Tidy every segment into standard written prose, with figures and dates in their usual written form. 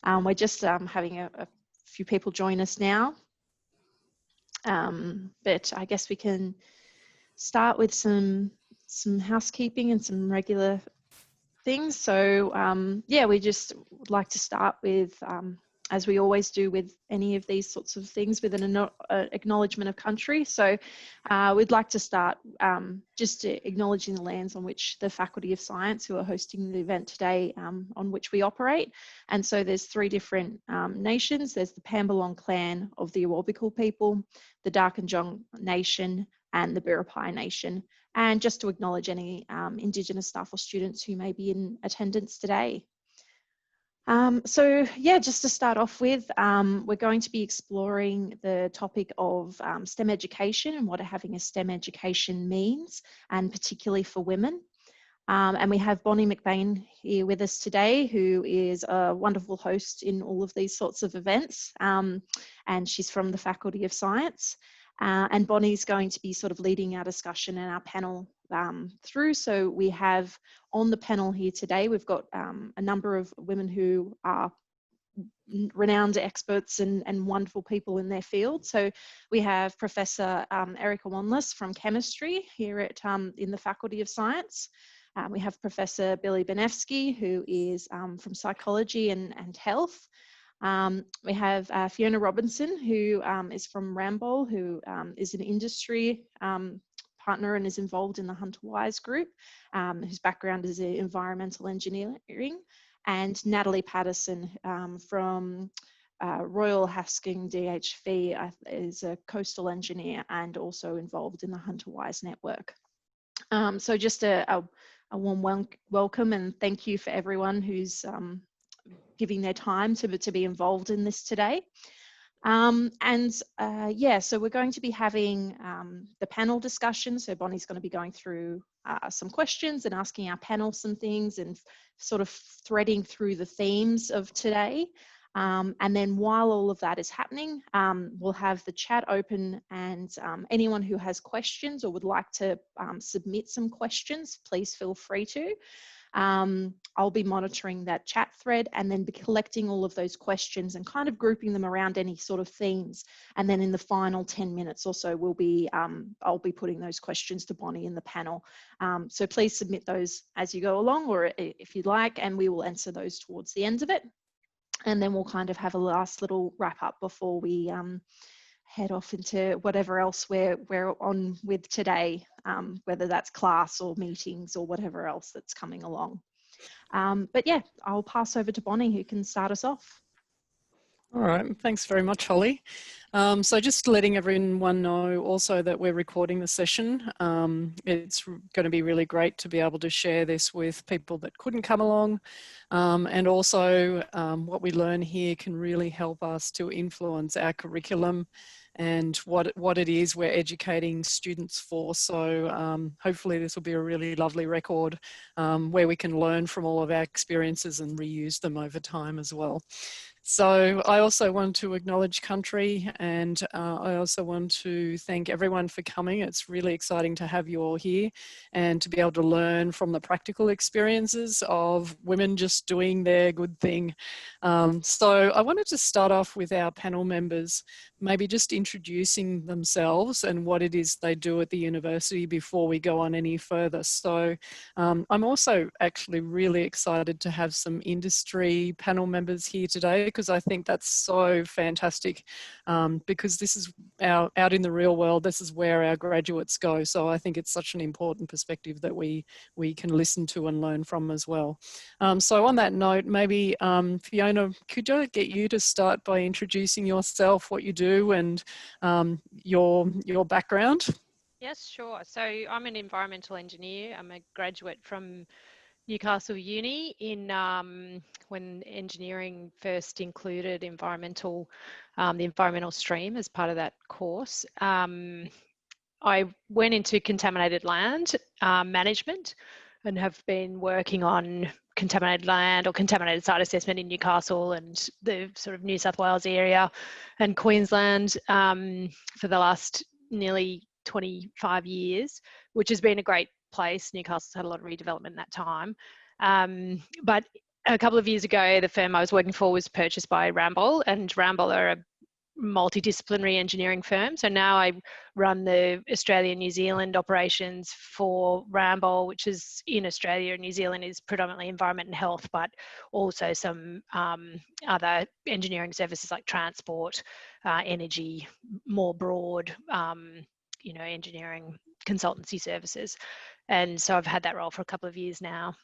We're just having a few people join us now. But I guess we can start with some housekeeping and some regular things. So yeah, we just would like to start with, as we always do with any of these sorts of things, with an acknowledgement of country. So we'd like to start just acknowledging the lands on which the Faculty of Science, who are hosting the event today, on which we operate. And so there's 3 different nations. There's the Pambalong clan of the Awabakal people, the Darkinjung Nation, and the Biripi Nation. And just to acknowledge any Indigenous staff or students who may be in attendance today. So yeah, just to start off with, we're going to be exploring the topic of STEM education and what having a STEM education means, and particularly for women. And we have Bonnie McBain here with us today, who is a wonderful host in all of these sorts of events. And she's from the Faculty of Science. And Bonnie's going to be sort of leading our discussion and our panel through. So we have on the panel here today, we've got a number of women who are renowned experts and wonderful people in their field. So we have Professor Erica Wanless from chemistry here at in the Faculty of Science. We have Professor Billy Benevsky, who is from psychology and health. We have Fiona Robinson, who is from Ramboll, who is an industry partner and is involved in the Hunter Wise group, whose background is in environmental engineering, and Natalie Patterson from Royal Hasking DHV is a coastal engineer and also involved in the Hunter Wise network. So just a warm welcome and thank you for everyone who's giving their time to be involved in this today. Yeah, so we're going to be having the panel discussion. So Bonnie's going to be going through some questions and asking our panel some things and sort of threading through the themes of today. And then while all of that is happening, we'll have the chat open, and anyone who has questions or would like to submit some questions, please feel free to. I'll be monitoring that chat thread and then be collecting all of those questions and kind of grouping them around any sort of themes. And then in the final 10 minutes or so, we'll be, I'll be putting those questions to Bonnie in the panel. So please submit those as you go along, or if you'd like, and we will answer those towards the end of it. And then we'll kind of have a last little wrap up before we head off into whatever else we're on with today, whether that's class or meetings or whatever else that's coming along. But yeah, I'll pass over to Bonnie, who can start us off. All right, thanks very much, Holly. So just letting everyone know also that we're recording the session. It's going to be really great to be able to share this with people that couldn't come along. And also what we learn here can really help us to influence our curriculum and what it is we're educating students for. So hopefully this will be a really lovely record where we can learn from all of our experiences and reuse them over time as well. So I also want to acknowledge country, and I also want to thank everyone for coming. It's really exciting to have you all here and to be able to learn from the practical experiences of women just doing their good thing. So I wanted to start off with our panel members, maybe just introducing themselves and what it is they do at the university before we go on any further. So I'm also actually really excited to have some industry panel members here today, because I think that's so fantastic, because this is out in the real world, this is where our graduates go. So I think it's such an important perspective that we can listen to and learn from as well. So on that note, maybe Fiona, could I get you to start by introducing yourself, what you do, and your background? Yes, sure. So I'm an environmental engineer. I'm a graduate from Newcastle Uni in when engineering first included the environmental stream as part of that course. I went into contaminated land management and have been working on contaminated land or contaminated site assessment in Newcastle and the sort of New South Wales area and Queensland for the last nearly 25 years, which has been a great place. Newcastle's had a lot of redevelopment in that time. But a couple of years ago, the firm I was working for was purchased by Ramboll, and Ramboll are a multidisciplinary engineering firm. So now I run the Australia New Zealand operations for Ramboll, which is in Australia and New Zealand is predominantly environment and health, but also some other engineering services like transport, energy, more broad, engineering consultancy services. And so I've had that role for a couple of years now.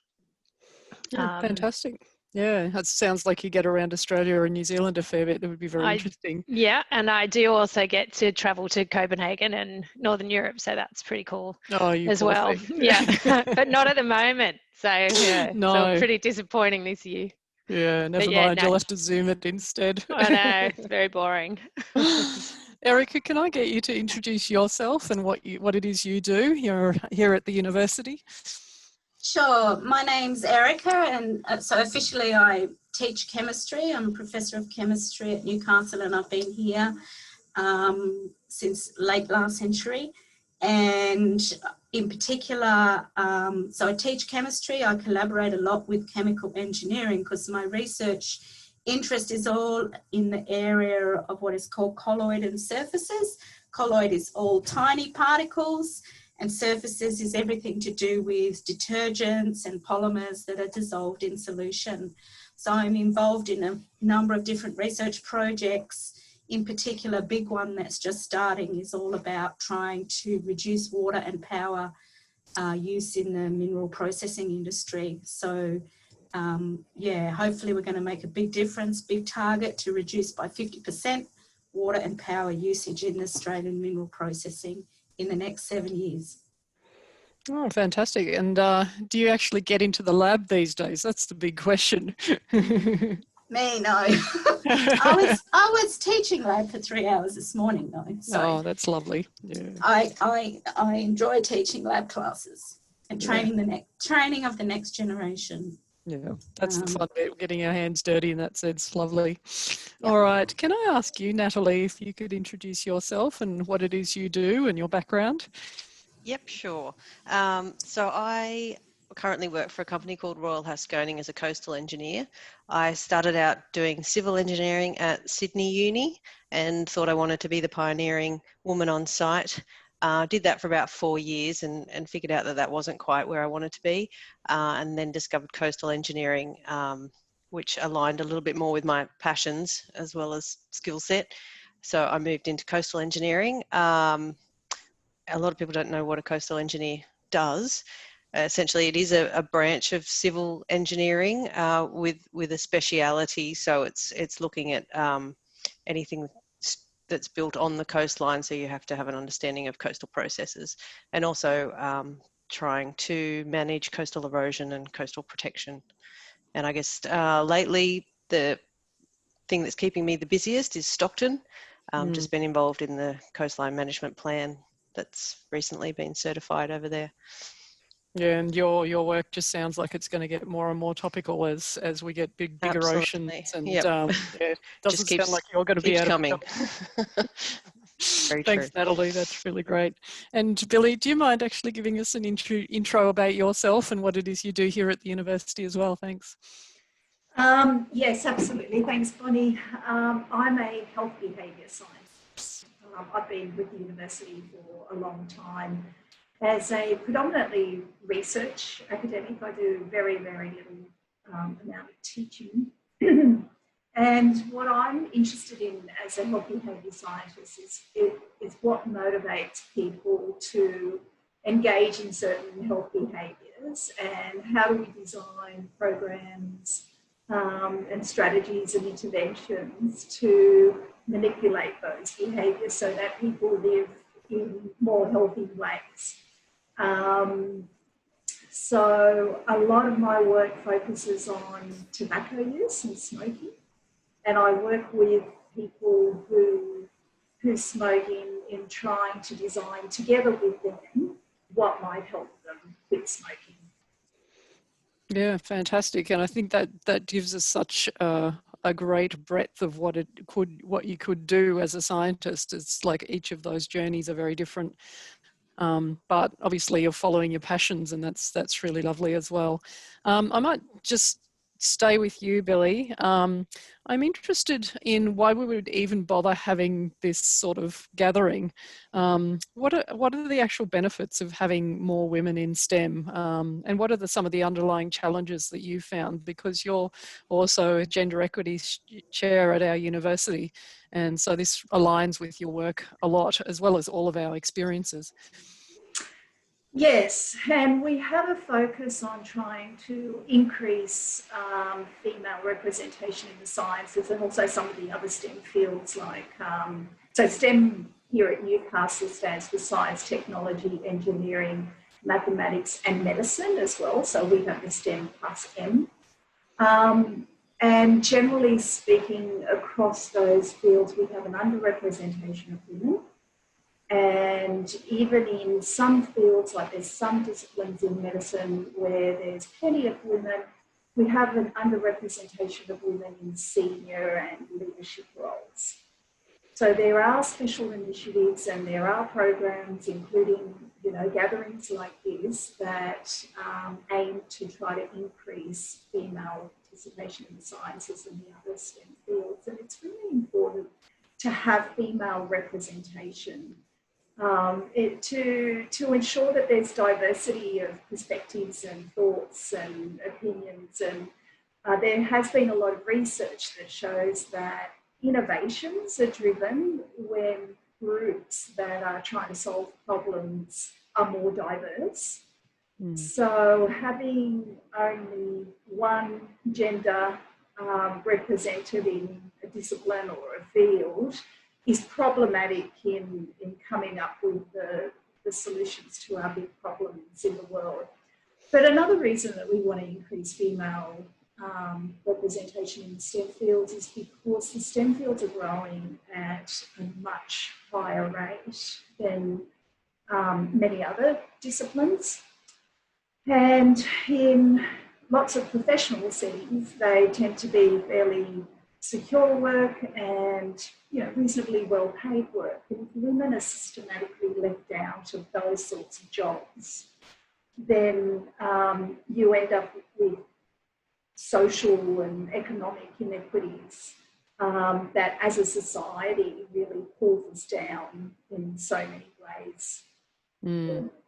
Yeah, fantastic. Yeah, that sounds like you get around Australia and New Zealand a fair bit. It would be very interesting. Yeah, and I do also get to travel to Copenhagen and Northern Europe, so that's pretty cool as well. Yeah, but not at the moment. So yeah, no. So pretty disappointing this year. Yeah, never mind. You'll have to Zoom it instead. I know, it's very boring. Erica, can I get you to introduce yourself and what it is you do here at the university? Sure. My name's Erica, and so officially I teach chemistry. I'm a professor of chemistry at Newcastle, and I've been here since late last century. And in particular, so I teach chemistry. I collaborate a lot with chemical engineering because my research interest is all in the area of what is called colloid and surfaces. Colloid is all tiny particles, and surfaces is everything to do with detergents and polymers that are dissolved in solution. So I'm involved in a number of different research projects. In particular, a big one that's just starting is all about trying to reduce water and power use in the mineral processing industry. So yeah, hopefully we're going to make a big difference, big target to reduce by 50% water and power usage in Australian mineral processing in the next 7 years. Oh, fantastic. And do you actually get into the lab these days? That's the big question. Me, no. I was teaching lab for 3 hours this morning, though. So oh, that's lovely. Yeah. I enjoy teaching lab classes and training of the next generation. Yeah, that's the fun bit, getting our hands dirty in that sense. Lovely. Yep. All right. Can I ask you, Natalie, if you could introduce yourself and what it is you do and your background? Yep, sure. So I currently work for a company called Royal Haskoning as a coastal engineer. I started out doing civil engineering at Sydney Uni and thought I wanted to be the pioneering woman on site. Did that for about 4 years and figured out that wasn't quite where I wanted to be, and then discovered coastal engineering, which aligned a little bit more with my passions as well as skill set. So I moved into coastal engineering. A lot of people don't know what a coastal engineer does. Essentially, it is a branch of civil engineering with a speciality. So it's looking at anything that's built on the coastline, so you have to have an understanding of coastal processes, and also trying to manage coastal erosion and coastal protection. And I guess lately the thing that's keeping me the busiest is Stockton. Just been involved in the coastline management plan that's recently been certified over there. Yeah, and your work just sounds like it's going to get more and more topical as we get bigger Absolutely. oceans, and yep. It doesn't sound like you're going to be out coming. Very Thanks, true. Natalie. That's really great. And Billy, do you mind actually giving us an intro about yourself and what it is you do here at the university as well? Thanks. Yes, absolutely. Thanks, Bonnie. I'm a health behaviour scientist. I've been with the university for a long time. As a predominantly research academic, I do very, very little amount of teaching. And what I'm interested in as a health behaviour scientist is what motivates people to engage in certain health behaviours, and how do we design programs and strategies and interventions to manipulate those behaviours so that people live in more healthy ways. So a lot of my work focuses on tobacco use and smoking, and I work with people who smoke in trying to design together with them what might help them quit smoking. Yeah, fantastic. And I think that gives us such a great breadth of what you could do as a scientist. It's like each of those journeys are very different. But obviously you're following your passions, and that's really lovely as well. I might just stay with you, Billy, I'm interested in why we would even bother having this sort of gathering. What are the actual benefits of having more women in STEM? And what are some of the underlying challenges that you found? Because you're also a gender equity chair at our university. And so this aligns with your work a lot, as well as all of our experiences. Yes, and we have a focus on trying to increase female representation in the sciences and also some of the other STEM fields like, so STEM here at Newcastle stands for science, technology, engineering, mathematics and medicine as well. So we have the STEM plus M. And generally speaking, across those fields, we have an underrepresentation of women. And even in some fields, like there's some disciplines in medicine where there's plenty of women, we have an underrepresentation of women in senior and leadership roles. So there are special initiatives and there are programs, including, you know, gatherings like this that aim to try to increase female participation in the sciences and the other STEM fields. And it's really important to have female representation. To ensure that there's diversity of perspectives and thoughts and opinions. And there has been a lot of research that shows that innovations are driven when groups that are trying to solve problems are more diverse. So having only one gender represented in a discipline or a field is problematic in coming up with the solutions to our big problems in the world. But another reason that we want to increase female representation in the STEM fields is because the STEM fields are growing at a much higher rate than many other disciplines. And in lots of professional settings, they tend to be fairly secure work and, you know, reasonably well paid work. And if women are systematically left out of those sorts of jobs, then you end up with social and economic inequities that as a society really pulls us down in so many ways.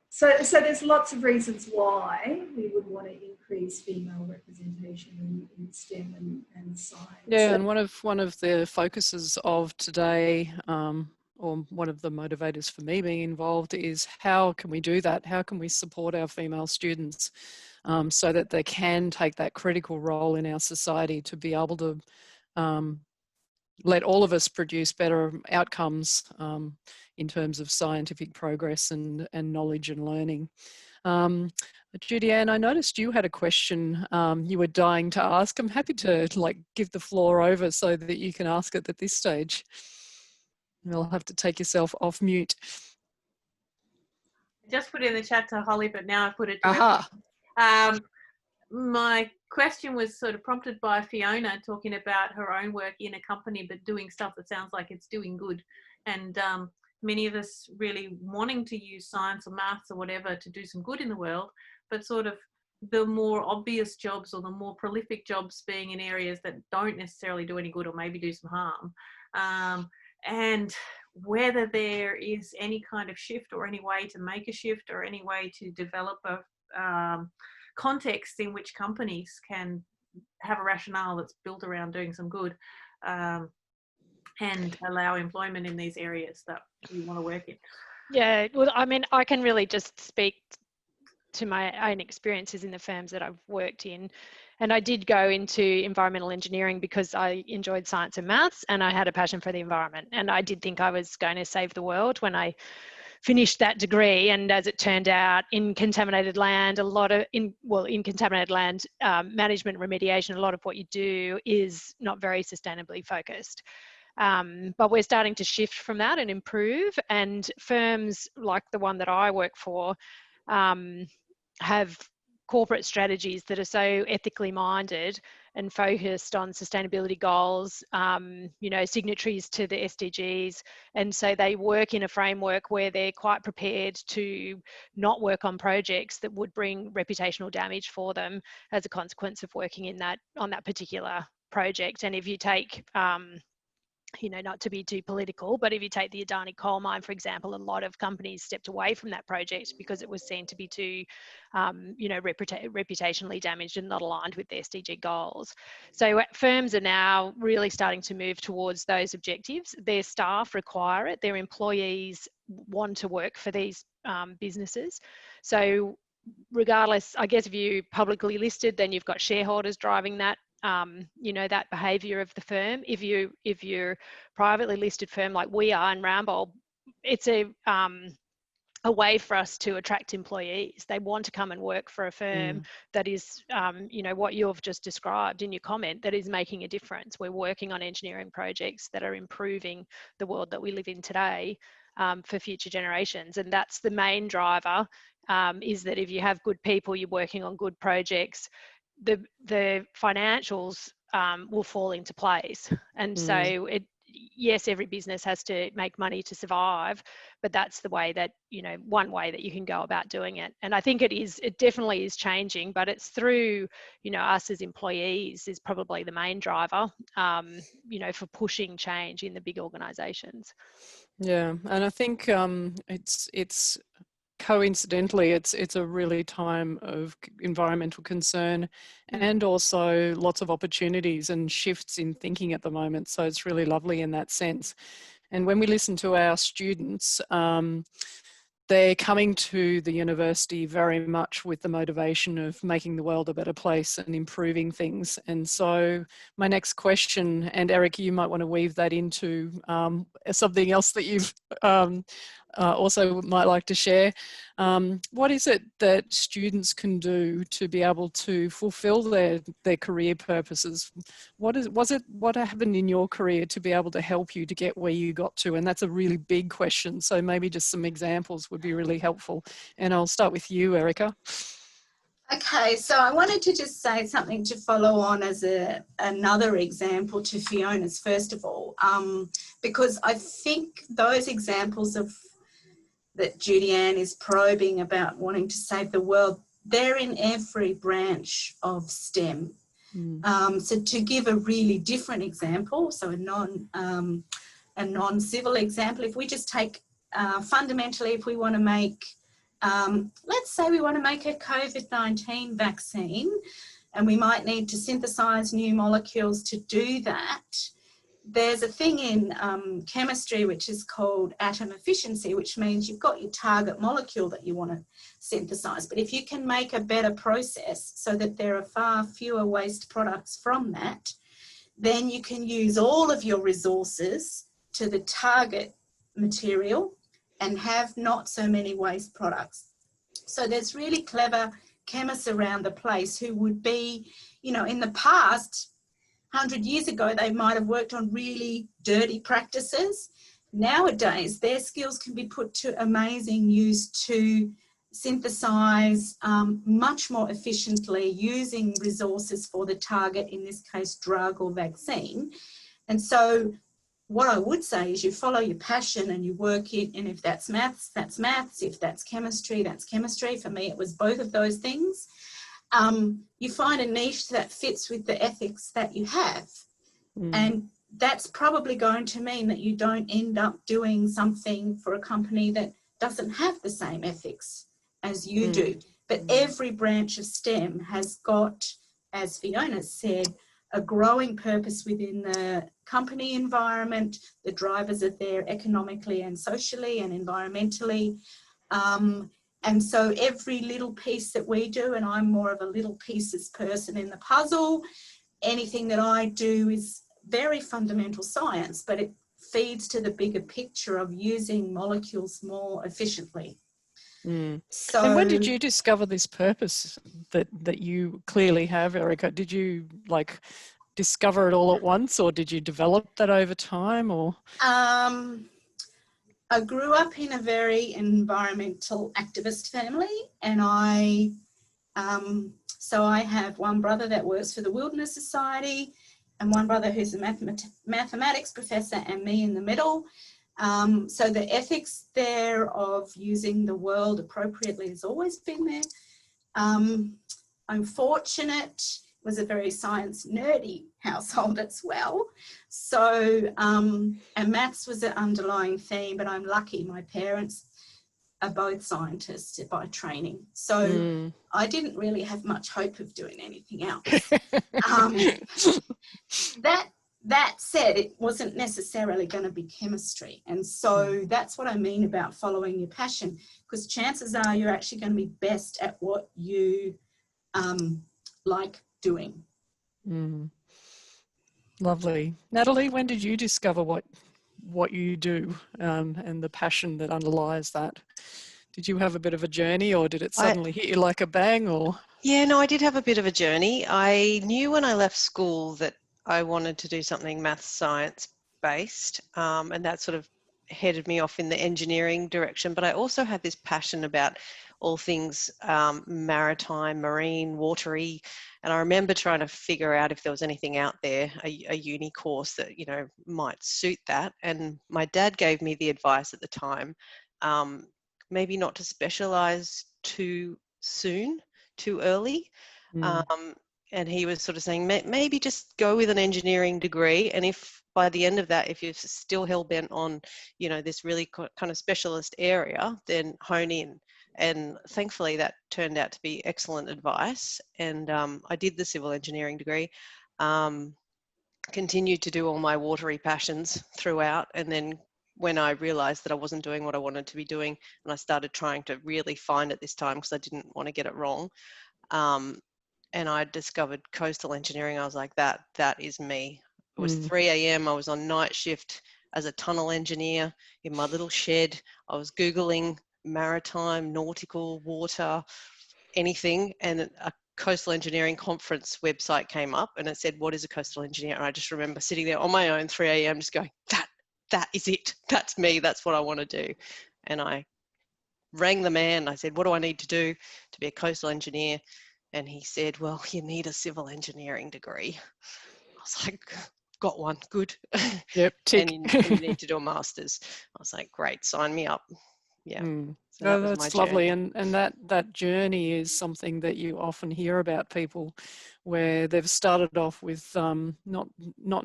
So there's lots of reasons why we would want to increase female representation in STEM and science. Yeah, and one of the focuses of today, or one of the motivators for me being involved, is how can we do that? How can we support our female students so that they can take that critical role in our society to be able to let all of us produce better outcomes in terms of scientific progress and knowledge and learning. Judy Ann, I noticed you had a question you were dying to ask. I'm happy to give the floor over so that you can ask it at this stage. You'll have to take yourself off mute. Just put it in the chat to Holly, but now I've put it to Aha. My question was sort of prompted by Fiona talking about her own work in a company, but doing stuff that sounds like it's doing good. And many of us really wanting to use science or maths or whatever to do some good in the world, but sort of the more obvious jobs or the more prolific jobs being in areas that don't necessarily do any good or maybe do some harm. And whether there is any kind of shift or any way to make a shift or any way to develop a context in which companies can have a rationale that's built around doing some good and allow employment in these areas that we want to work in. Yeah, well, I mean, I can really just speak to my own experiences in the firms that I've worked in. And I did go into environmental engineering because I enjoyed science and maths and I had a passion for the environment. And I did think I was going to save the world when I finished that degree. And as it turned out, in contaminated land, in contaminated land management remediation, a lot of what you do is not very sustainably focused. But we're starting to shift from that and improve. And firms like the one that I work for have corporate strategies that are so ethically minded and focused on sustainability goals, you know, signatories to the SDGs. And so they work in a framework where they're quite prepared to not work on projects that would bring reputational damage for them as a consequence of working in that, on that particular project. And if you take, you know, not to be too political, but if you take the Adani coal mine, for example, a lot of companies stepped away from that project because it was seen to be too, you know, reputationally damaged and not aligned with the SDG goals. So firms are now really starting to move towards those objectives. Their staff require it. Their employees want to work for these businesses. So regardless, I guess if you're publicly listed, then you've got shareholders driving that. You know, that behaviour of the firm. If you're privately listed firm like we are in Ramboll, it's a way for us to attract employees. They want to come and work for a firm that is, you know, what you've just described in your comment, that is making a difference. We're working on engineering projects that are improving the world that we live in today for future generations, and that's the main driver. Is that if you have good people, you're working on good projects, the financials will fall into place. And so yes, every business has to make money to survive, but that's the way that, you know, one way that you can go about doing it. And I think it definitely is changing, but it's through, you know, us as employees is probably the main driver, you know, for pushing change in the big organizations. Yeah, and I think it's coincidentally, it's a really time of environmental concern and also lots of opportunities and shifts in thinking at the moment. So it's really lovely in that sense. And when we listen to our students, they're coming to the university very much with the motivation of making the world a better place and improving things. And so my next question, and Erica, you might want to weave that into something else that you've also might like to share. What is it that students can do to be able to fulfill their career purposes? What happened in your career to be able to help you to get where you got to? And that's a really big question. So maybe just some examples would be really helpful. And I'll start with you, Erica. Okay, so I wanted to just say something to follow on as another example to Fiona's, first of all, because I think those examples that Judy Ann is probing about wanting to save the world, they're in every branch of STEM. So to give a really different example, so a non-civil example, if we just take fundamentally, if we want to make, let's say we want to make a COVID-19 vaccine, and we might need to synthesize new molecules to do that. There's a thing in chemistry which is called atom efficiency, which means you've got your target molecule that you want to synthesize. But if you can make a better process so that there are far fewer waste products from that, then you can use all of your resources to the target material and have not so many waste products. So there's really clever chemists around the place who would be, you know, in the past, 100 years ago, they might have worked on really dirty practices. Nowadays, their skills can be put to amazing use to synthesize much more efficiently using resources for the target, in this case, drug or vaccine. And so what I would say is you follow your passion and you work it, and if that's maths, that's maths. If that's chemistry, that's chemistry. For me, it was both of those things. You find a niche that fits with the ethics that you have. And that's probably going to mean that you don't end up doing something for a company that doesn't have the same ethics as you do. But every branch of STEM has got, as Fiona said, a growing purpose within the company environment. The drivers are there economically and socially and environmentally. And so every little piece that we do, and I'm more of a little pieces person in the puzzle, anything that I do is very fundamental science, but it feeds to the bigger picture of using molecules more efficiently. So, and when did you discover this purpose that you clearly have, Erica? Did you like discover it all at once, or did you develop that over time, or? I grew up in a very environmental activist family, and I So I have one brother that works for the Wilderness Society and one brother who's a mathematics professor and me in the middle. So the ethics there of using the world appropriately has always been there. I'm fortunate, it was a very science nerdy household as well. So, and maths was an underlying theme, but I'm lucky my parents are both scientists by training. So I didn't really have much hope of doing anything else. That said, it wasn't necessarily going to be chemistry. And so that's what I mean about following your passion, because chances are you're actually going to be best at what you like doing. Lovely. Natalie, when did you discover what you do and the passion that underlies that? Did you have a bit of a journey, or did it suddenly hit you like a bang? Or Yeah, no, I did have a bit of a journey. I knew when I left school that I wanted to do something maths science based, and that sort of headed me off in the engineering direction. But I also had this passion about all things maritime, marine, watery, and I remember trying to figure out if there was anything out there, a uni course that, you know, might suit that. And my dad gave me the advice at the time, maybe not to specialize too soon, too early. And he was sort of saying, maybe just go with an engineering degree. And if by the end of that, if you're still hell-bent on, you know, this really kind of specialist area, then hone in. And thankfully that turned out to be excellent advice. And I did the civil engineering degree, continued to do all my watery passions throughout. And then when I realized that I wasn't doing what I wanted to be doing, and I started trying to really find it this time because I didn't want to get it wrong, and I discovered coastal engineering, I was like, that is me. It was 3 a.m. I was on night shift as a tunnel engineer in my little shed. I was Googling maritime, nautical, water, anything, and a coastal engineering conference website came up and it said, what is a coastal engineer? And I just remember sitting there on my own, 3 a.m. just going, that is it. That's me. That's what I want to do. And I rang the man. I said, what do I need to do to be a coastal engineer? And he said, well, you need a civil engineering degree. I was like, got one, good. Yep, tick. and you need to do a master's. I was like, great, sign me up. Yeah. So that was that's my lovely. journey. And that journey is something that you often hear about people where they've started off with not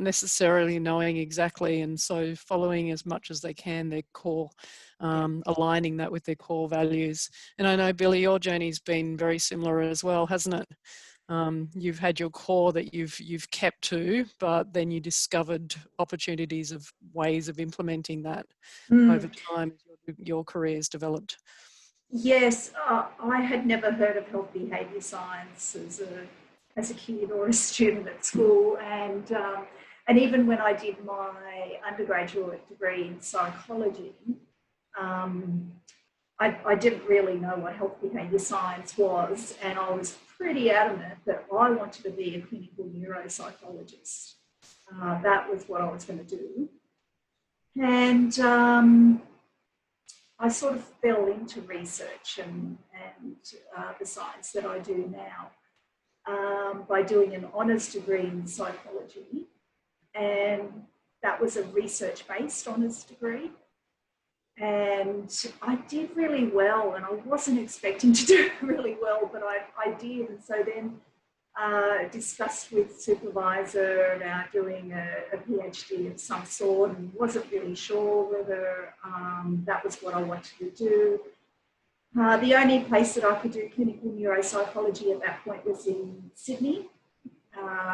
necessarily knowing exactly, and so following as much as they can their core, aligning that with their core values. And I know, Billy, your journey's been very similar as well, hasn't it? You've had your core that you've kept to, but then you discovered opportunities of ways of implementing that over time as your career's developed. Yes, I had never heard of health behaviour science as a kid or a student at school, and even when I did my undergraduate degree in psychology, I didn't really know what health behaviour science was, and I was pretty adamant that I wanted to be a clinical neuropsychologist. That was what I was going to do. And I sort of fell into research and the science that I do now by doing an honours degree in psychology, and that was a research-based honours degree. And I did really well, and I wasn't expecting to do really well, but I did. And so then discussed with supervisor about doing a PhD of some sort, and wasn't really sure whether that was what I wanted to do. The only place that I could do clinical neuropsychology at that point was in Sydney.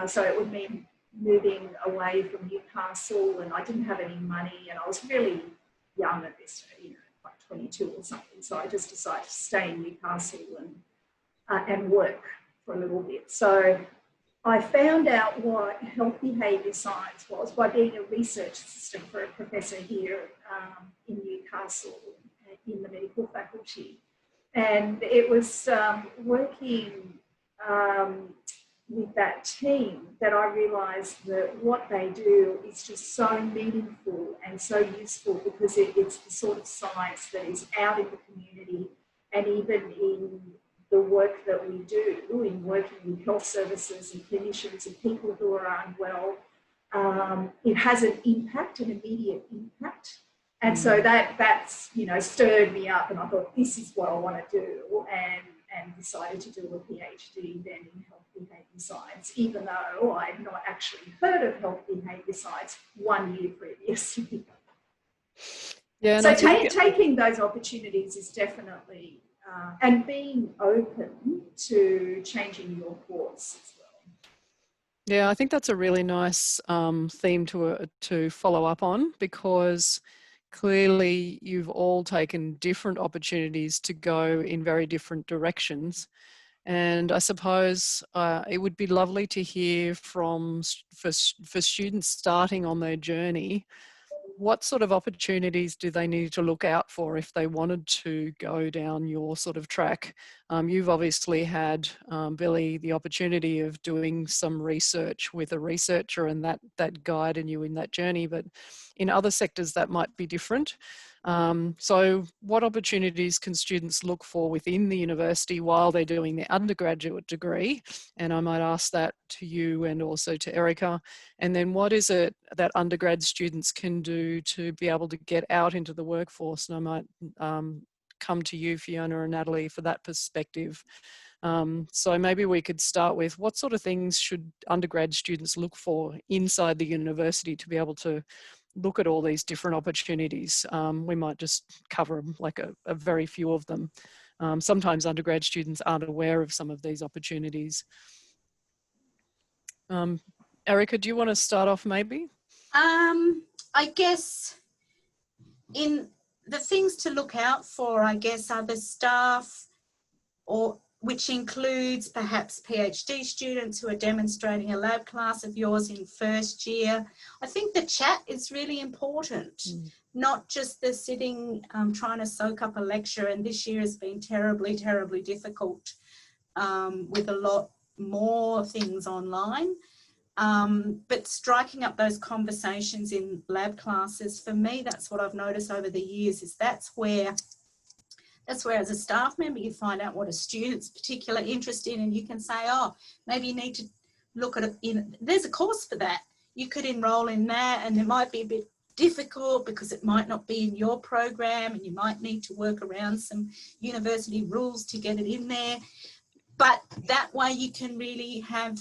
So it would mean moving away from Newcastle, and I didn't have any money, and I was really young at this, like 22 or something. So I just decided to stay in Newcastle and work for a little bit. So I found out what health behaviour science was by being a research assistant for a professor here in Newcastle in the medical faculty. And it was working with that team that I realised that what they do is just so meaningful and so useful, because it's the sort of science that is out in the community and even in the the work that we do in working with health services and clinicians and people who are unwell, it has an impact, an immediate impact. And so that's, you know, stirred me up, and I thought, this is what I want to do, and decided to do a PhD then in health behaviour science, even though I had not actually heard of health behaviour science 1 year previously. Yeah, so taking those opportunities is definitely, and being open to changing your course as well. Yeah, I think that's a really nice theme to follow up on, because clearly you've all taken different opportunities to go in very different directions. And I suppose it would be lovely to hear for students starting on their journey, what sort of opportunities do they need to look out for if they wanted to go down your sort of track? You've obviously had, Billy, the opportunity of doing some research with a researcher, and that guided you in that journey, but in other sectors that might be different. So what opportunities can students look for within the university while they're doing their undergraduate degree? And I might ask that to you and also to Erica. And then what is it that undergrad students can do to be able to get out into the workforce? And I might come to you, Fiona and Natalie, for that perspective. So maybe we could start with, what sort of things should undergrad students look for inside the university to be able to look at all these different opportunities? We might just cover like a very few of them. Sometimes undergrad students aren't aware of some of these opportunities. Erica, do you want to start off maybe? I guess in the things to look out for, I guess, are the staff, or which includes perhaps PhD students who are demonstrating a lab class of yours in first year. I think the chat is really important, not just the sitting trying to soak up a lecture, and this year has been terribly, terribly difficult with a lot more things online. But striking up those conversations in lab classes, for me, that's what I've noticed over the years, is that's where as a staff member you find out what a student's particular interest in, and you can say, oh, maybe you need to look at it. There's a course for that. You could enrol in that, and it might be a bit difficult because it might not be in your program, and you might need to work around some university rules to get it in there. But that way you can really have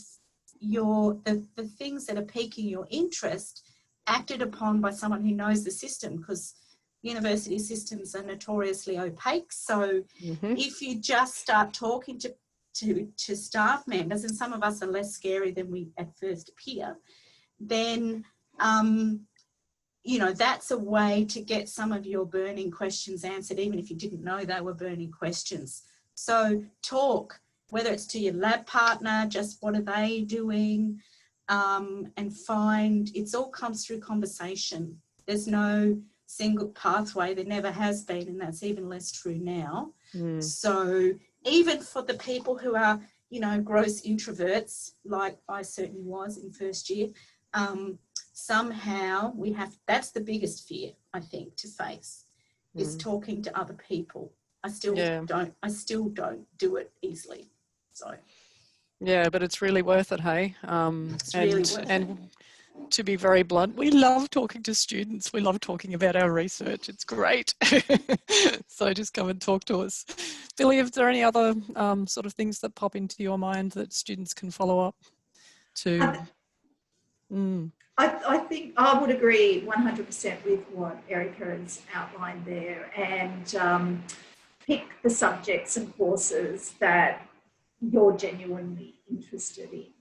the things that are piquing your interest acted upon by someone who knows the system, because university systems are notoriously opaque. So if you just start talking to staff members, and some of us are less scary than we at first appear, then you know, that's a way to get some of your burning questions answered, even if you didn't know they were burning questions. So talk, whether it's to your lab partner, just what are they doing, and find, it's all comes through conversation. There's no single pathway, there never has been, and that's even less true now. So even for the people who are, you know, gross introverts, like I certainly was in first year, somehow we have, that's the biggest fear, I think, to face, is talking to other people. I still don't do it easily. So yeah, but it's really worth it, hey? it's really worth it. To be very blunt, we love talking to students. We love talking about our research. It's great. So just come and talk to us. Billy, is there any other sort of things that pop into your mind that students can follow up to? I think I would agree 100% with what Erica has outlined there, and pick the subjects and courses that you're genuinely interested in.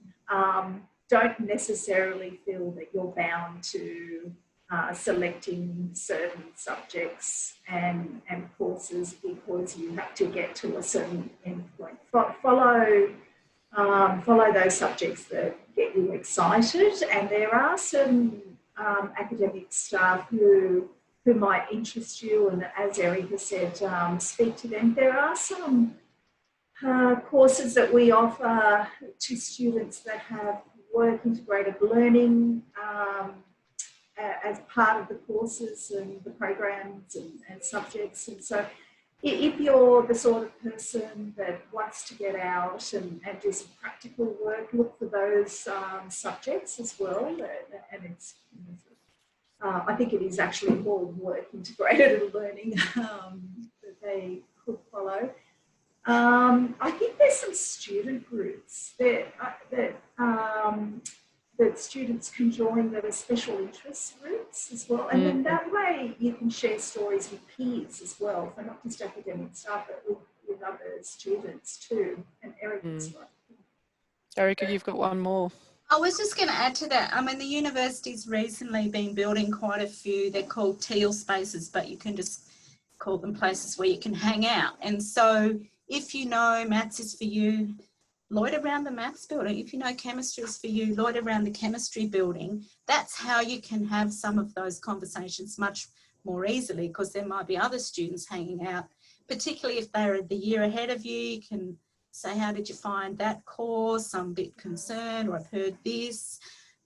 Don't necessarily feel that you're bound to selecting certain subjects and courses because you have to get to a certain endpoint. Follow those subjects that get you excited, and there are some academic staff who might interest you, and as Erica said, speak to them. There are some courses that we offer to students that have work integrated learning as part of the courses and the programs and subjects, and so if you're the sort of person that wants to get out and do some practical work, look for those subjects as well. And it's, I think it is actually more work integrated learning that they could follow. I think there's some student groups that students can join that are special interest groups as well. And then that way you can share stories with peers as well, for not just academic staff, but with other students too. And Erica's right. Erica, you've got one more. I was just going to add to that. I mean, the university's recently been building quite a few. They're called teal spaces, but you can just call them places where you can hang out. And so if you know maths is for you, loiter around the maths building. If you know chemistry is for you, loiter around the chemistry building. That's how you can have some of those conversations much more easily, because there might be other students hanging out, particularly if they're the year ahead of you. You can say, how did you find that course? I'm a bit concerned, or I've heard this.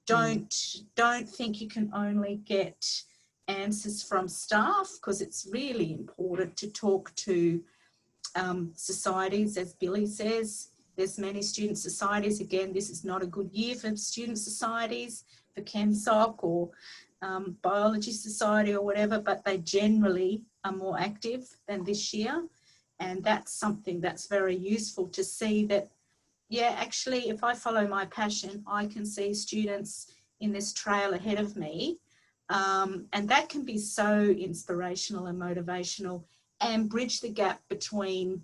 Don't think you can only get answers from staff, because it's really important to talk to societies, as Billy says. There's many student societies. Again, this is not a good year for student societies, for ChemSoc or biology society or whatever, but they generally are more active than this year. And that's something that's very useful to see that, yeah, actually, if I follow my passion, I can see students in this trail ahead of me. And that can be so inspirational and motivational, and bridge the gap between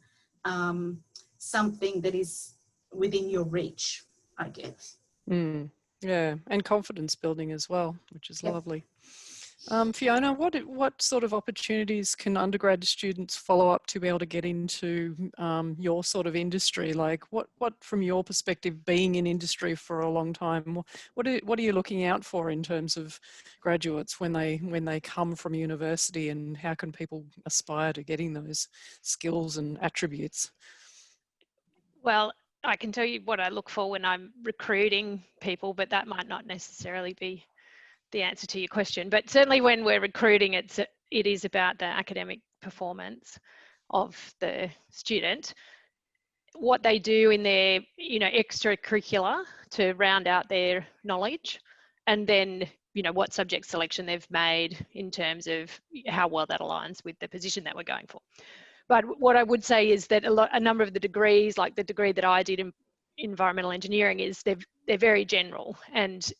something that is within your reach, I guess. Yeah, and confidence building as well, which is lovely. Fiona, what sort of opportunities can undergrad students follow up to be able to get into your sort of industry? Like what from your perspective, being in industry for a long time, what are you looking out for in terms of graduates when they come from university, and how can people aspire to getting those skills and attributes? Well, I can tell you what I look for when I'm recruiting people, but that might not necessarily be the answer to your question. But certainly when we're recruiting, it is about the academic performance of the student, what they do in their extracurricular to round out their knowledge, and then what subject selection they've made in terms of how well that aligns with the position that we're going for. But what I would say is that a number of the degrees, like the degree that I did in environmental engineering, is they're very general, and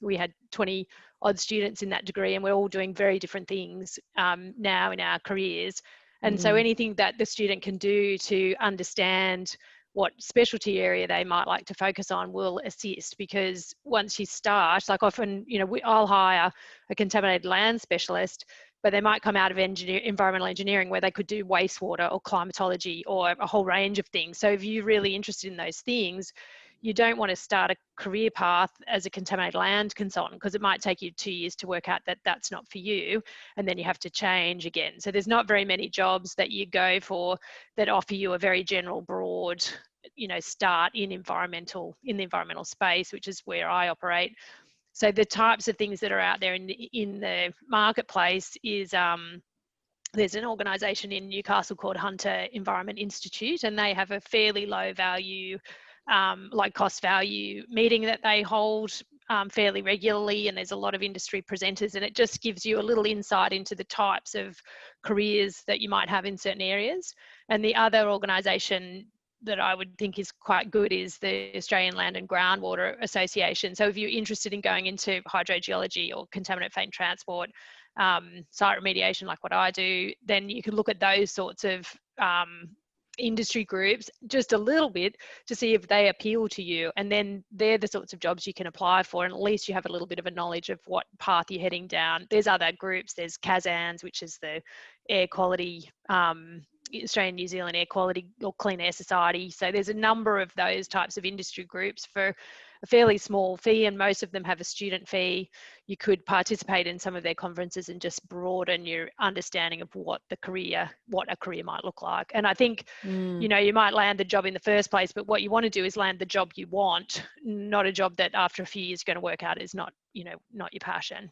we had 20 odd students in that degree, and we're all doing very different things now in our careers. And so anything that the student can do to understand what specialty area they might like to focus on will assist, because once you start, like often, I'll hire a contaminated land specialist, but they might come out of environmental engineering where they could do wastewater or climatology or a whole range of things. So if you're really interested in those things, you don't want to start a career path as a contaminated land consultant, because it might take you 2 years to work out that that's not for you, and then you have to change again. So there's not very many jobs that you go for that offer you a very general, broad, start in the environmental space, which is where I operate. So the types of things that are out there in the marketplace is there's an organisation in Newcastle called Hunter Environment Institute, and they have a fairly low value, like cost value meeting that they hold fairly regularly, and there's a lot of industry presenters, and it just gives you a little insight into the types of careers that you might have in certain areas. And the other organisation that I would think is quite good is the Australian Land and Groundwater Association. So if you're interested in going into hydrogeology or contaminant fate and transport, site remediation like what I do, then you can look at those sorts of industry groups just a little bit to see if they appeal to you, and then they're the sorts of jobs you can apply for, and at least you have a little bit of a knowledge of what path you're heading down. There's other groups, there's CASANS, which is the air quality, Australian New Zealand Air Quality or Clean Air Society. So there's a number of those types of industry groups for a fairly small fee, and most of them have a student fee. You could participate in some of their conferences and just broaden your understanding of what a career might look like. And I think, you might land the job in the first place, but what you want to do is land the job you want, not a job that after a few years is going to work out is not your passion.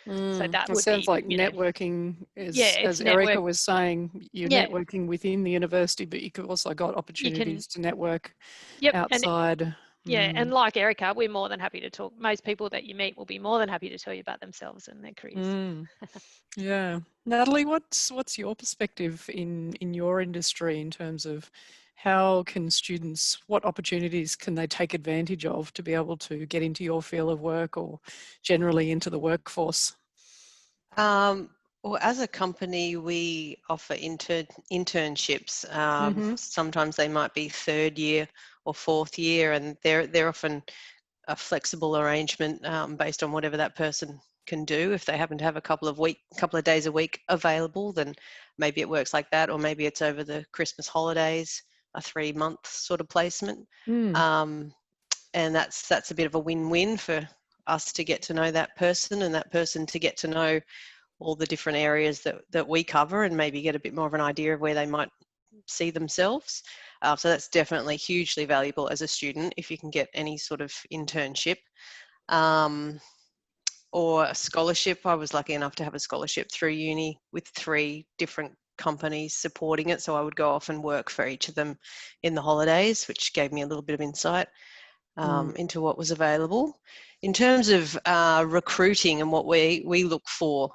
So that it would sounds be, like you know, networking, yeah, as it's Erica was saying, you're yeah, networking within the university, but you've also got you can, opportunities to network yep, outside. yeah, and like Erica, we're more than happy to talk. Most people that you meet will be more than happy to tell you about themselves and their careers. Yeah, Natalie, what's your perspective in your industry in terms of how can students, what opportunities can they take advantage of to be able to get into your field of work or generally into the workforce? Well, as a company, we offer internships. Sometimes they might be third year or fourth year, and they're often a flexible arrangement based on whatever that person can do. If they happen to have a couple of days a week available, then maybe it works like that, or maybe it's over the Christmas holidays, a 3-month sort of placement. And that's a bit of a win-win for us to get to know that person, and that person to get to know all the different areas that we cover, and maybe get a bit more of an idea of where they might see themselves. So that's definitely hugely valuable as a student if you can get any sort of internship or a scholarship. I was lucky enough to have a scholarship through uni with 3 different companies supporting it. So I would go off and work for each of them in the holidays, which gave me a little bit of insight into what was available. In terms of recruiting and what we look for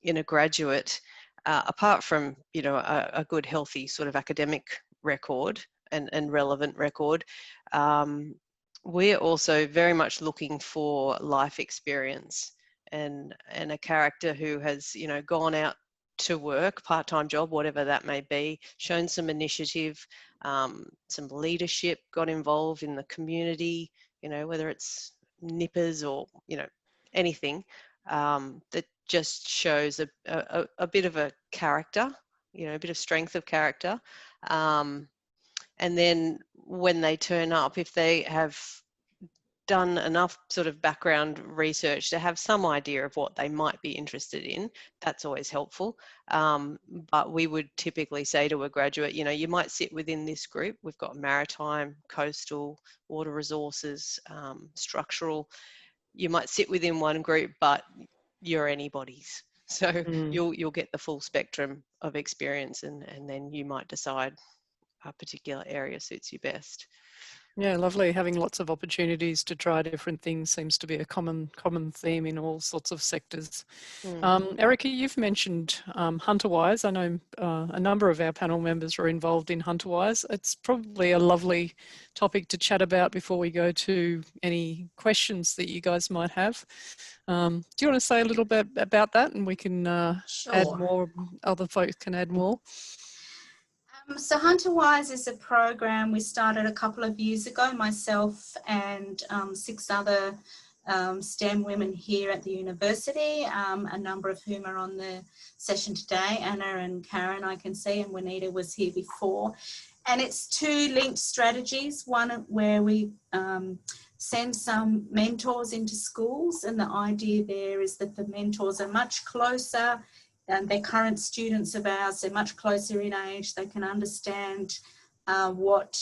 in a graduate, apart from, you know, a good healthy sort of academic record and relevant record, we're also very much looking for life experience and a character who has, you know, gone out to work, part-time job, whatever that may be, shown some initiative, some leadership, got involved in the community, you know, whether it's nippers or, you know, anything that just shows a bit of a character, you know, a bit of strength of character. And then when they turn up, if they have done enough sort of background research to have some idea of what they might be interested in, that's always helpful. But we would typically say to a graduate, you know, you might sit within this group. We've got maritime, coastal, water resources, structural. You might sit within one group, but you're anybody's. So you'll get the full spectrum of experience, and then you might decide a particular area suits you best. Yeah, lovely. Having lots of opportunities to try different things seems to be a common theme in all sorts of sectors. Erica, you've mentioned HunterWise. I know a number of our panel members are involved in HunterWise. It's probably a lovely topic to chat about before we go to any questions that you guys might have. Do you want to say a little bit about that, and we can add more, other folks can add more? So HunterWise is a program we started a couple of years ago, myself and 6 other STEM women here at the university, a number of whom are on the session today. Anna and Karen, I can see, and Juanita was here before. And it's 2 linked strategies, one where we send some mentors into schools, and the idea there is that the mentors are much closer, and they're current students of ours, they're much closer in age, they can understand what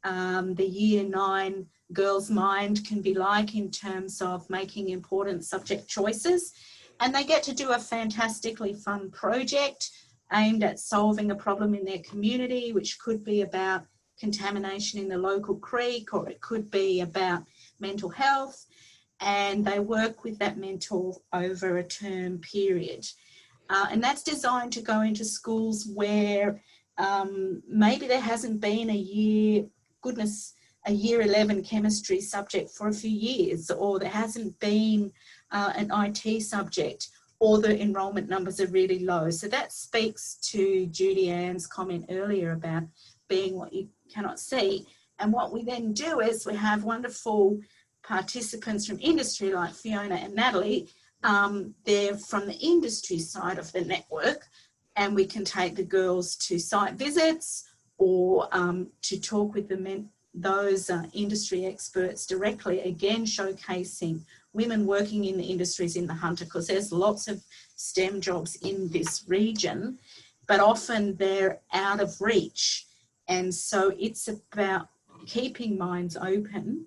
the year 9 girl's mind can be like in terms of making important subject choices. And they get to do a fantastically fun project aimed at solving a problem in their community, which could be about contamination in the local creek, or it could be about mental health. And they work with that mentor over a term period. And that's designed to go into schools where maybe there hasn't been a year 11 chemistry subject for a few years, or there hasn't been an IT subject, or the enrolment numbers are really low. So that speaks to Judy Ann's comment earlier about being what you cannot see. And what we then do is we have wonderful participants from industry like Fiona and Natalie. They're from the industry side of the network, and we can take the girls to site visits or to talk with those industry experts directly, again showcasing women working in the industries in the Hunter, because there's lots of STEM jobs in this region, but often they're out of reach. And so it's about keeping minds open.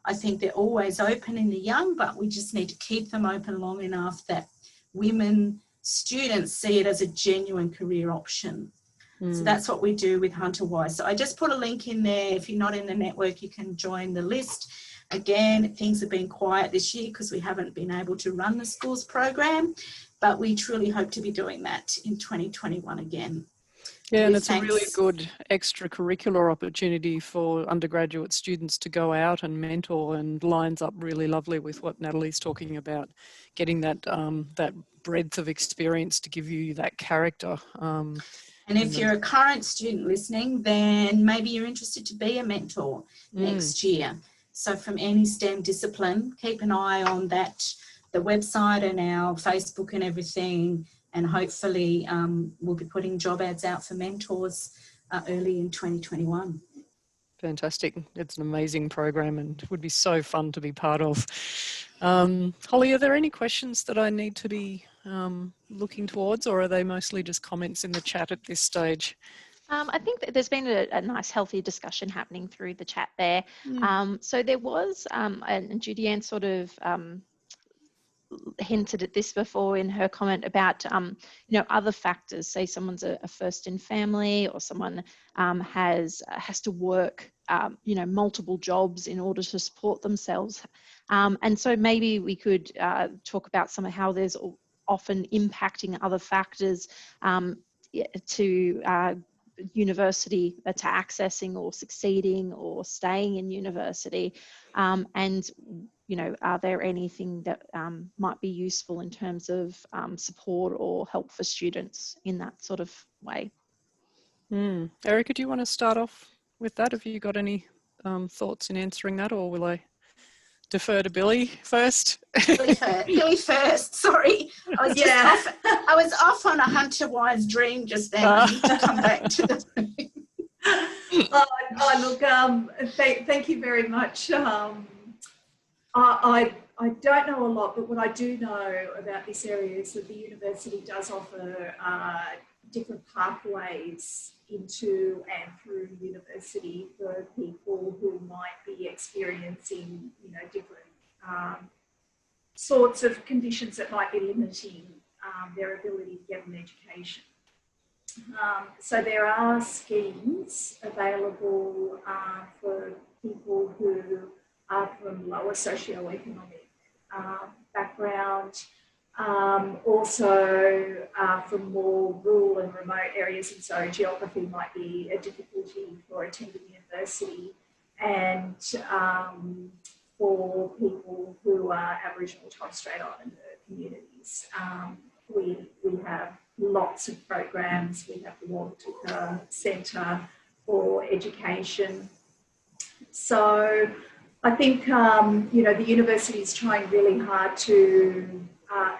I think they're always open in the young, but we just need to keep them open long enough that women students see it as a genuine career option. So that's what we do with HunterWise. So I just put a link in there. If you're not in the network, you can join the list. Again, things have been quiet this year because we haven't been able to run the schools program, but we truly hope to be doing that in 2021 again. Yeah, and it's a really good extracurricular opportunity for undergraduate students to go out and mentor, and lines up really lovely with what Natalie's talking about, getting that that breadth of experience to give you that character. And if you're a current student listening, then maybe you're interested to be a mentor next year. So from any STEM discipline, keep an eye on that, the website and our Facebook and everything. And hopefully we'll be putting job ads out for mentors early in 2021. Fantastic. It's an amazing program and would be so fun to be part of. Holly, are there any questions that I need to be looking towards, or are they mostly just comments in the chat at this stage? I think that there's been a nice healthy discussion happening through the chat there. So there was, and Judy-Ann sort of hinted at this before in her comment about you know, other factors. Say someone's a first in family, or someone has to work you know, multiple jobs in order to support themselves, and so maybe we could talk about some of how there's often impacting other factors to university, to accessing or succeeding or staying in university, and you know, are there anything that might be useful in terms of support or help for students in that sort of way? Erica, do you want to start off with that? Have you got any thoughts in answering that, or will I defer to Billy first? Billy first, sorry. I was just off, I was off on a HunterWise dream just then. I need to come back to the look, thank you very much. I don't know a lot, but what I do know about this area is that the university does offer different pathways into and through university for people who might be experiencing, you know, different sorts of conditions that might be limiting their ability to get an education. So there are schemes available for people who are from lower socioeconomic background, also from more rural and remote areas, and so geography might be a difficulty for attending university, and for people who are Aboriginal and Torres Strait Islander communities. We have lots of programs. We have the Waltuka Centre for Education. So I think, you know, the university is trying really hard to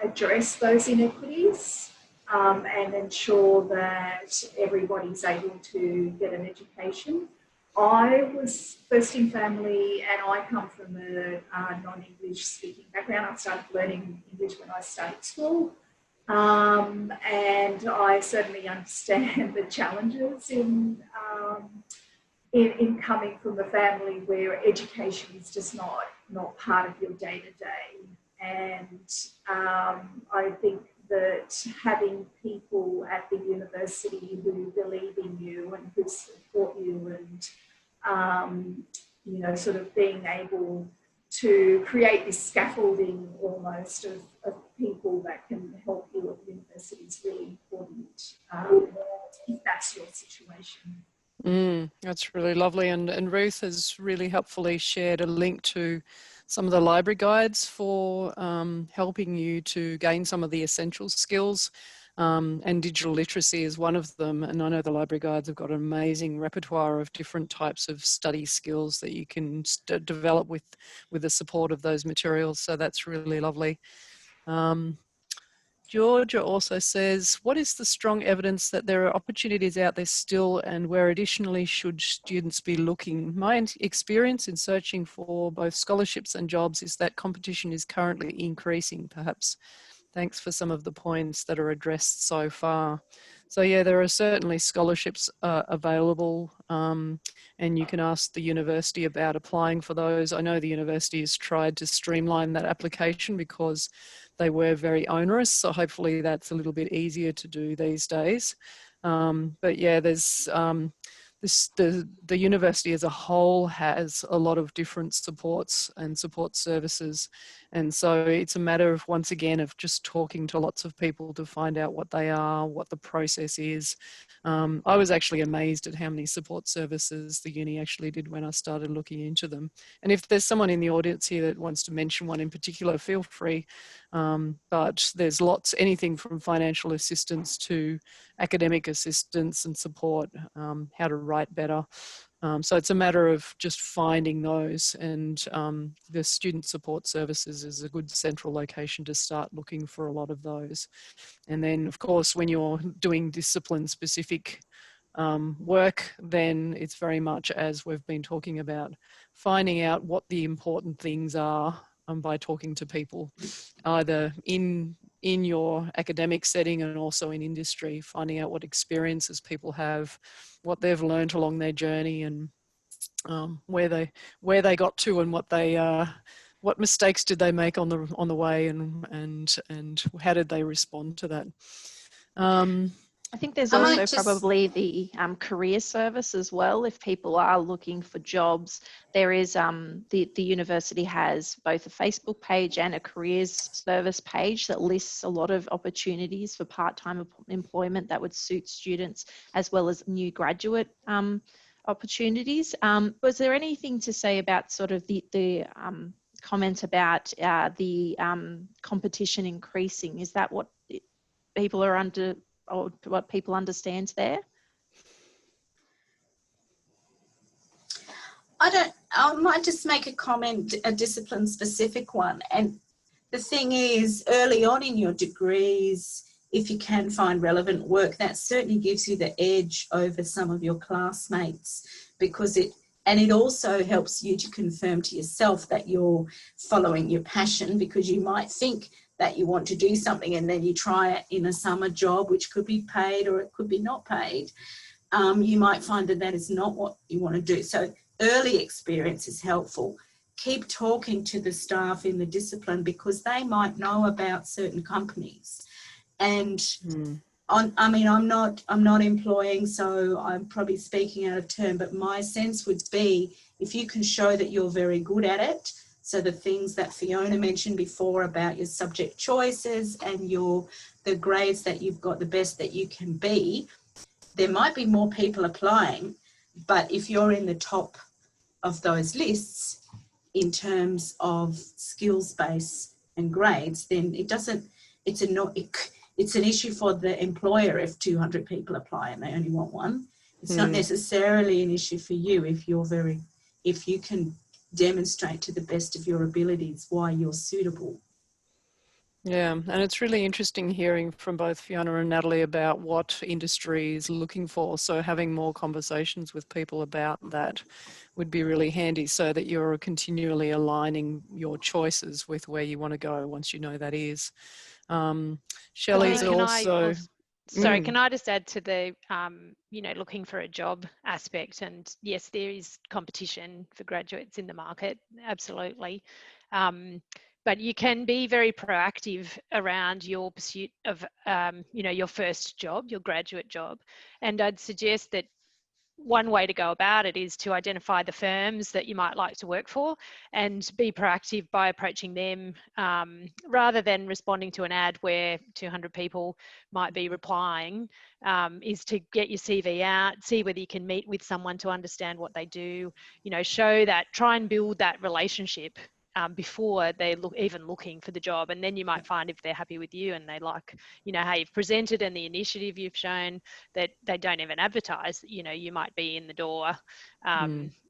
address those inequities and ensure that everybody's able to get an education. I was first in family, and I come from a non-English speaking background. I started learning English when I started school. And I certainly understand the challenges in coming from a family where education is just not part of your day-to-day. And I think that having people at the university who believe in you and who support you, and you know, sort of being able to create this scaffolding almost of people that can help you at the university is really important if that's your situation. That's really lovely, and Ruth has really helpfully shared a link to some of the library guides for helping you to gain some of the essential skills, and digital literacy is one of them. And I know the library guides have got an amazing repertoire of different types of study skills that you can develop with the support of those materials, so that's really lovely. Georgia also says, what is the strong evidence that there are opportunities out there still, and where additionally should students be looking? My experience in searching for both scholarships and jobs is that competition is currently increasing, perhaps. Thanks for some of the points that are addressed so far. So yeah, there are certainly scholarships available, and you can ask the university about applying for those. I know the university has tried to streamline that application because they were very onerous, so hopefully that's a little bit easier to do these days. But yeah, there's the university as a whole has a lot of different supports and support services, and so it's a matter of, once again, of just talking to lots of people to find out what they are, what the process is. I was actually amazed at how many support services the uni actually did when I started looking into them. And if there's someone in the audience here that wants to mention one in particular, feel free. But there's lots, anything from financial assistance to academic assistance and support, how to write better. So it's a matter of just finding those, and the student support services is a good central location to start looking for a lot of those. And then, of course, when you're doing discipline-specific work, then it's very much, as we've been talking about, finding out what the important things are by talking to people, either in your academic setting and also in industry, finding out what experiences people have, what they've learned along their journey, and where they got to, and what mistakes did they make on the way, and how did they respond to that. I think there's also probably the career service as well. If people are looking for jobs, there is the university has both a Facebook page and a careers service page that lists a lot of opportunities for part-time employment that would suit students, as well as new graduate opportunities. Was there anything to say about sort of the comment about the competition increasing? Is that what people are under, or what people understand there? I might just make a comment, a discipline specific one. And the thing is, early on in your degrees, if you can find relevant work, that certainly gives you the edge over some of your classmates, because it also helps you to confirm to yourself that you're following your passion, because you might think that you want to do something and then you try it in a summer job, which could be paid or it could be not paid. You might find that that is not what you want to do. So early experience is helpful. Keep talking to the staff in the discipline, because they might know about certain companies. And I'm not employing, so I'm probably speaking out of turn, but my sense would be, if you can show that you're very good at it, so the things that Fiona mentioned before about your subject choices and the grades that you've got the best that you can be, there might be more people applying, but if you're in the top of those lists in terms of skills base and grades, then it's an issue for the employer if 200 people apply and they only want one. It's not necessarily an issue for you if you can demonstrate to the best of your abilities why you're suitable. Yeah, and it's really interesting hearing from both Fiona and Natalie about what industry is looking for. So having more conversations with people about that would be really handy, so that you're continually aligning your choices with where you want to go once you know that is. Shelley's also... Sorry, can I just add to the, looking for a job aspect? And yes, there is competition for graduates in the market, absolutely. But you can be very proactive around your pursuit of, your first job, your graduate job. And I'd suggest that one way to go about it is to identify the firms that you might like to work for and be proactive by approaching them, rather than responding to an ad where 200 people might be replying, is to get your CV out, see whether you can meet with someone to understand what they do, show that, try and build that relationship before they even looking for the job. And then you might find, if they're happy with you and they like, how you've presented and the initiative you've shown, that they don't even advertise, you might be in the door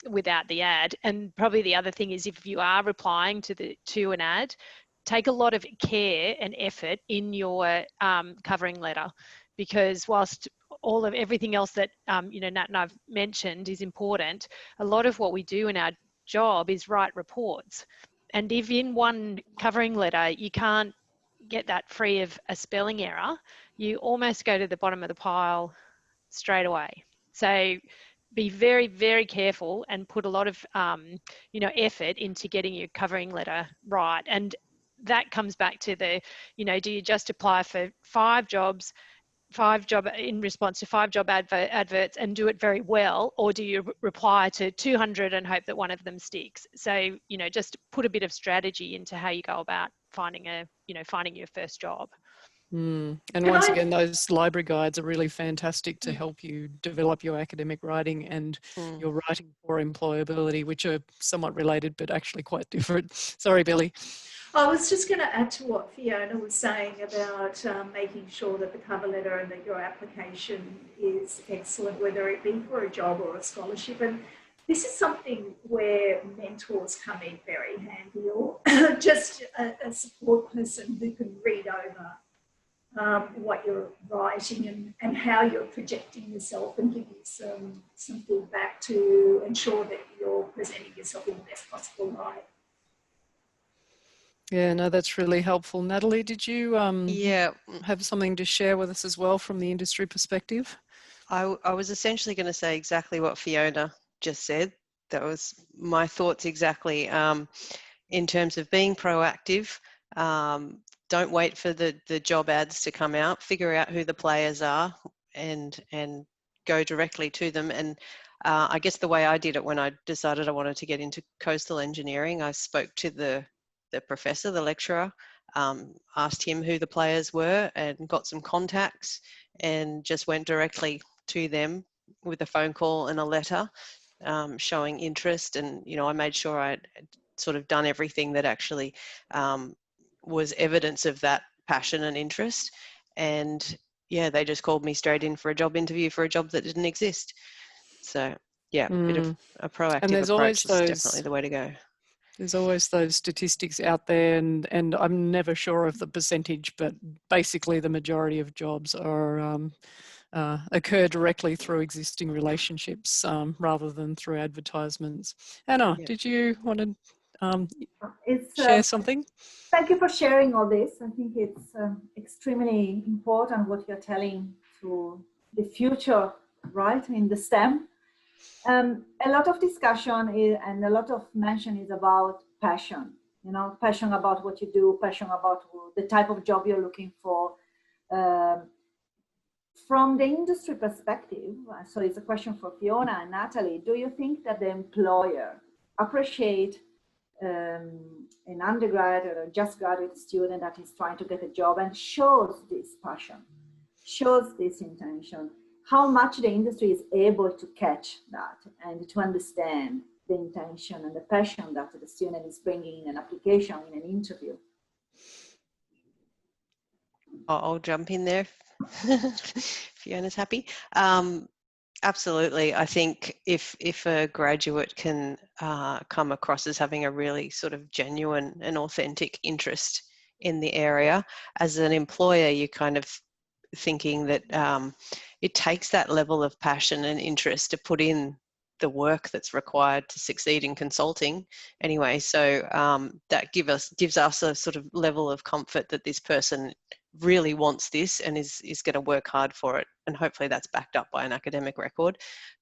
without the ad. And probably the other thing is, if you are replying to an ad, take a lot of care and effort in your covering letter, because whilst everything else that Nat and I've mentioned is important, a lot of what we do in our job is write reports. And if in one covering letter you can't get that free of a spelling error, you almost go to the bottom of the pile straight away. So be very, very careful and put a lot of, you know, effort into getting your covering letter right. And that comes back to the, you know, do you just apply for 5 jobs in response to 5 job adverts and do it very well, or do you reply to 200 and hope that one of them sticks? So, you know, just put a bit of strategy into how you go about finding your first job. And Can once I- again, those library guides are really fantastic to help you develop your academic writing and your writing for employability, which are somewhat related but actually quite different. Sorry, Billy. I was just going to add to what Fiona was saying about making sure that the cover letter and that your application is excellent, whether it be for a job or a scholarship. And this is something where mentors come in very handy, or just a support person who can read over what you're writing and how you're projecting yourself, and give you some feedback to ensure that you're presenting yourself in the best possible light. Yeah, no, that's really helpful. Natalie, did you have something to share with us as well from the industry perspective? I was essentially going to say exactly what Fiona just said. That was my thoughts exactly. In terms of being proactive, don't wait for the job ads to come out. Figure out who the players are and go directly to them. And I guess the way I did it when I decided I wanted to get into coastal engineering, I spoke to the professor, the lecturer, asked him who the players were and got some contacts, and just went directly to them with a phone call and a letter showing interest. And, you know, I made sure I'd sort of done everything that actually was evidence of that passion and interest. And yeah, they just called me straight in for a job interview for a job that didn't exist. So yeah, a bit of a proactive approach is definitely the way to go. There's always those statistics out there, and I'm never sure of the percentage, but basically the majority of jobs are occur directly through existing relationships rather than through advertisements. Anna, did you want to share something? Thank you for sharing all this. I think it's extremely important what you're telling to the future, right, in the STEM. A lot of discussion and a lot of mention is about passion, you know, passion about what you do, passion about the type of job you're looking for. From the industry perspective, so it's a question for Fiona and Natalie, do you think that the employer appreciate an undergrad or a just graduate student that is trying to get a job and shows this passion, shows this intention? How much the industry is able to catch that and to understand the intention and the passion that the student is bringing in an application, in an interview? I'll jump in there. Fiona's happy. Absolutely. I think if a graduate can come across as having a really sort of genuine and authentic interest in the area, as an employer, you're kind of thinking that it takes that level of passion and interest to put in the work that's required to succeed in consulting anyway. So that gives us a sort of level of comfort that this person really wants this and is going to work hard for it. And hopefully that's backed up by an academic record,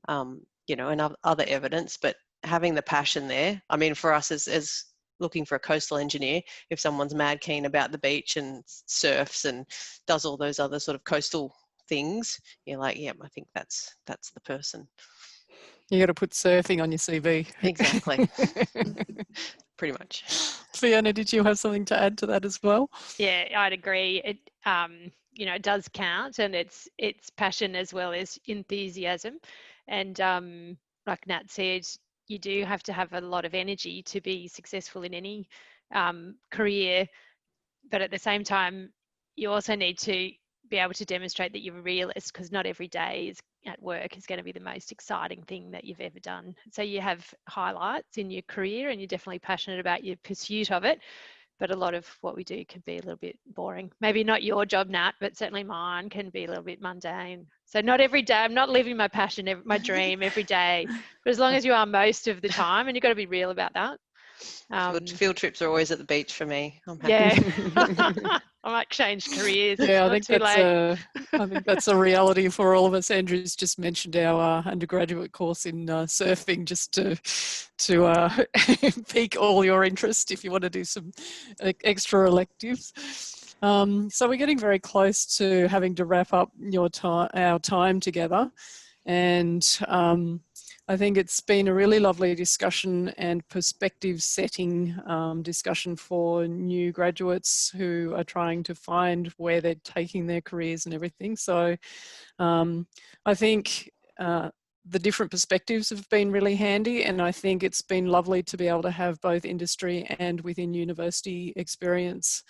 you know, and other evidence. But having the passion there, I mean, for us as looking for a coastal engineer, if someone's mad keen about the beach and surfs and does all those other sort of coastal things, you're like, yeah, I think that's the person. You got to put surfing on your CV. Exactly. Pretty much. Fiona, did you have something to add to that as well? Yeah, I'd agree. It you know, it does count, and it's passion as well as enthusiasm. And like Nat said, you do have to have a lot of energy to be successful in any career, but at the same time, you also need to be able to demonstrate that you're a realist, because not every day at work is going to be the most exciting thing that you've ever done. So you have highlights in your career and you're definitely passionate about your pursuit of it, but a lot of what we do can be a little bit boring. Maybe not your job, Nat, but certainly mine can be a little bit mundane. So not every day, I'm not living my passion, my dream every day, but as long as you are most of the time, and you've got to be real about that. Field trips are always at the beach for me. I'm happy. Yeah. I might change careers. Yeah, It's not too late. I think that's a reality for all of us. Andrew's just mentioned our undergraduate course in surfing, just to pique all your interest if you want to do some extra electives. So we're getting very close to having to wrap up our time together, and I think it's been a really lovely discussion and perspective setting discussion for new graduates who are trying to find where they're taking their careers and everything. So I think the different perspectives have been really handy, and I think it's been lovely to be able to have both industry and within university experience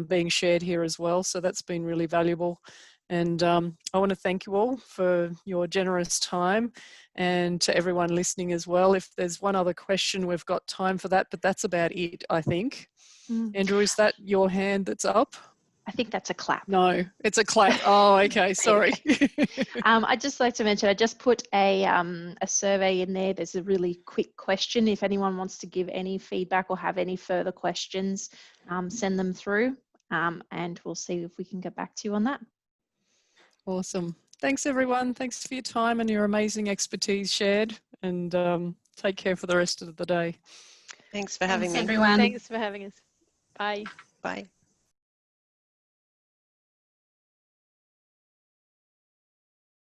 being shared here as well. So that's been really valuable. And I want to thank you all for your generous time, and to everyone listening as well. If there's one other question, we've got time for that, but that's about it, I think. Andrew, is that your hand that's up? I think that's a clap. No, it's a clap. Oh, okay, sorry. I'd just like to mention, I just put a survey in there. There's a really quick question. If anyone wants to give any feedback or have any further questions, send them through, and we'll see if we can get back to you on that. Awesome. Thanks, everyone. Thanks for your time and your amazing expertise shared. And take care for the rest of the day. Thanks for having me. Everyone. Thanks for having us. Bye. Bye.